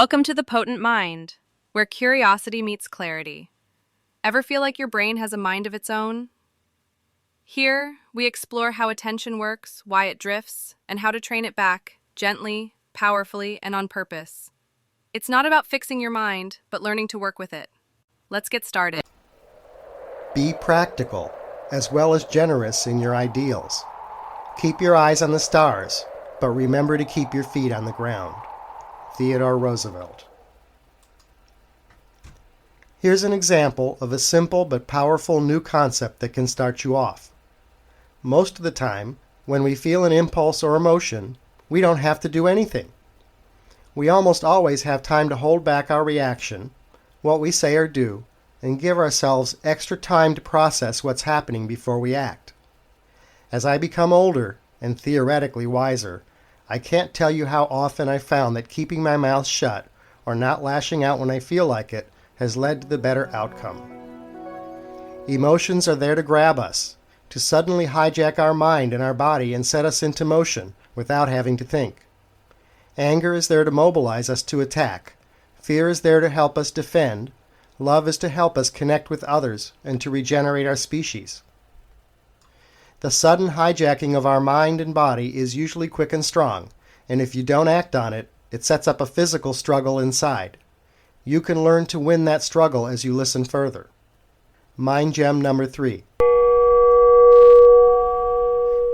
Welcome to the Potent Mind, where curiosity meets clarity. Ever feel like your brain has a mind of its own? Here, we explore how attention works, why it drifts, and how to train it back, gently, powerfully, and on purpose. It's not about fixing your mind, but learning to work with it. Let's get started. Be practical, as well as generous in your ideals. Keep your eyes on the stars, but remember to keep your feet on the ground. Theodore Roosevelt. Here's an example of a simple but powerful new concept that can start you off. Most of the time, when we feel an impulse or emotion, we don't have to do anything. We almost always have time to hold back our reaction, what we say or do, and give ourselves extra time to process what's happening before we act. As I become older and theoretically wiser, I can't tell you how often I found that keeping my mouth shut or not lashing out when I feel like it has led to the better outcome. Emotions are there to grab us, to suddenly hijack our mind and our body and set us into motion without having to think. Anger is there to mobilize us to attack. Fear is there to help us defend. Love is to help us connect with others and to regenerate our species. The sudden hijacking of our mind and body is usually quick and strong, and if you don't act on it, it sets up a physical struggle inside. You can learn to win that struggle as you listen further. Mind gem number 3.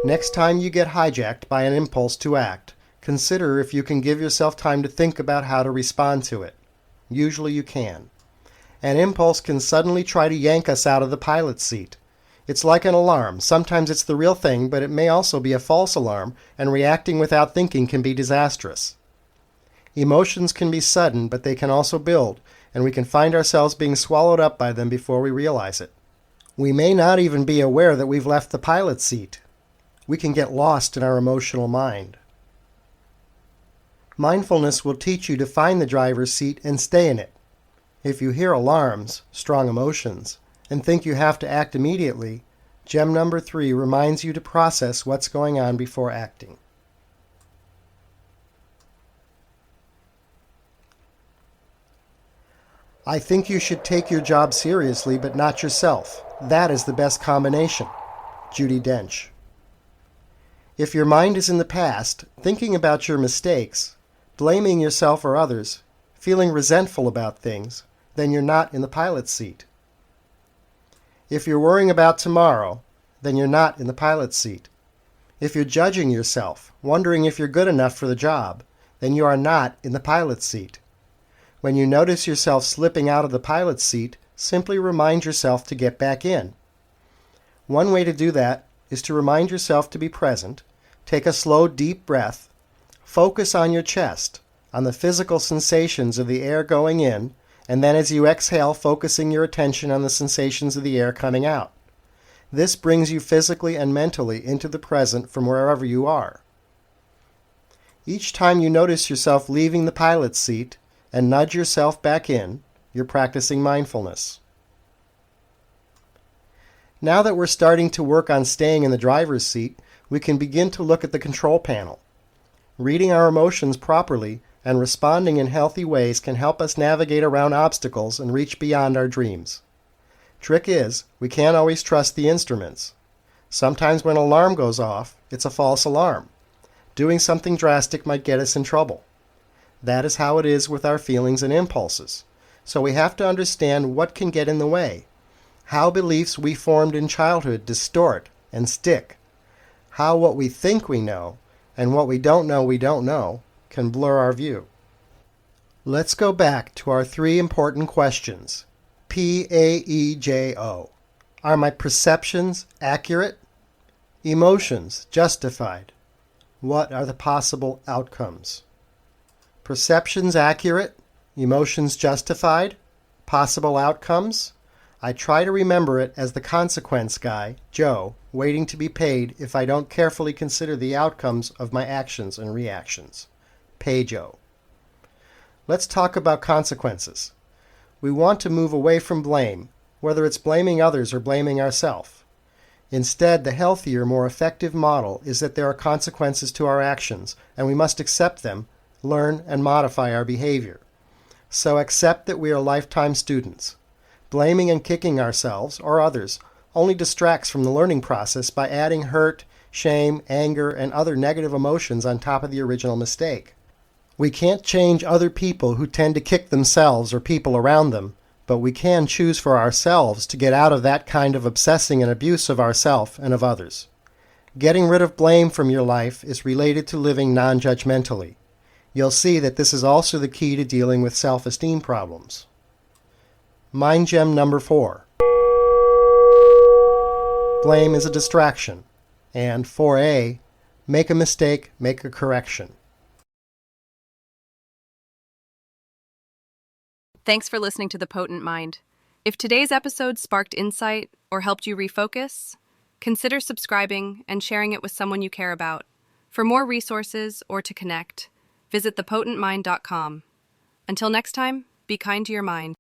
Next time you get hijacked by an impulse to act, consider if you can give yourself time to think about how to respond to it. Usually you can. An impulse can suddenly try to yank us out of the pilot's seat. It's like an alarm. Sometimes it's the real thing, but it may also be a false alarm, and reacting without thinking can be disastrous. Emotions can be sudden, but they can also build, and we can find ourselves being swallowed up by them before we realize it. We may not even be aware that we've left the pilot's seat. We can get lost in our emotional mind. Mindfulness will teach you to find the driver's seat and stay in it. If you hear alarms, strong emotions, and think you have to act immediately, gem number 3 reminds you to process what's going on before acting. I think you should take your job seriously, but not yourself. That is the best combination. Judi Dench. If your mind is in the past, thinking about your mistakes, blaming yourself or others, feeling resentful about things, then you're not in the pilot's seat. If you're worrying about tomorrow, then you're not in the pilot's seat. If you're judging yourself, wondering if you're good enough for the job, then you are not in the pilot's seat. When you notice yourself slipping out of the pilot's seat, simply remind yourself to get back in. One way to do that is to remind yourself to be present, take a slow, deep breath, focus on your chest, on the physical sensations of the air going in, and then as you exhale, focusing your attention on the sensations of the air coming out. This brings you physically and mentally into the present from wherever you are. Each time you notice yourself leaving the pilot's seat and nudge yourself back in, you're practicing mindfulness. Now that we're starting to work on staying in the driver's seat, we can begin to look at the control panel. Reading our emotions properly and responding in healthy ways can help us navigate around obstacles and reach beyond our dreams. Trick is, we can't always trust the instruments. Sometimes when an alarm goes off, it's a false alarm. Doing something drastic might get us in trouble. That is how it is with our feelings and impulses. So we have to understand what can get in the way, how beliefs we formed in childhood distort and stick, how what we think we know and what we don't know can blur our view. Let's go back to our 3 important questions. PAEJO. Are my perceptions accurate? Emotions justified? What are the possible outcomes? Perceptions accurate? Emotions justified? Possible outcomes? I try to remember it as the consequence guy, Joe, waiting to be paid if I don't carefully consider the outcomes of my actions and reactions. Joe. Let's talk about consequences. We want to move away from blame, whether it's blaming others or blaming ourselves. Instead, the healthier, more effective model is that there are consequences to our actions, and we must accept them, learn, and modify our behavior. So accept that we are lifetime students. Blaming and kicking ourselves or others only distracts from the learning process by adding hurt, shame, anger, and other negative emotions on top of the original mistake. We can't change other people who tend to kick themselves or people around them, but we can choose for ourselves to get out of that kind of obsessing and abuse of ourselves and of others. Getting rid of blame from your life is related to living non-judgmentally. You'll see that this is also the key to dealing with self-esteem problems. Mind gem number 4. Blame is a distraction. And 4A, make a mistake, make a correction. Thanks for listening to The Potent Mind. If today's episode sparked insight or helped you refocus, consider subscribing and sharing it with someone you care about. For more resources or to connect, visit thepotentmind.com. Until next time, be kind to your mind.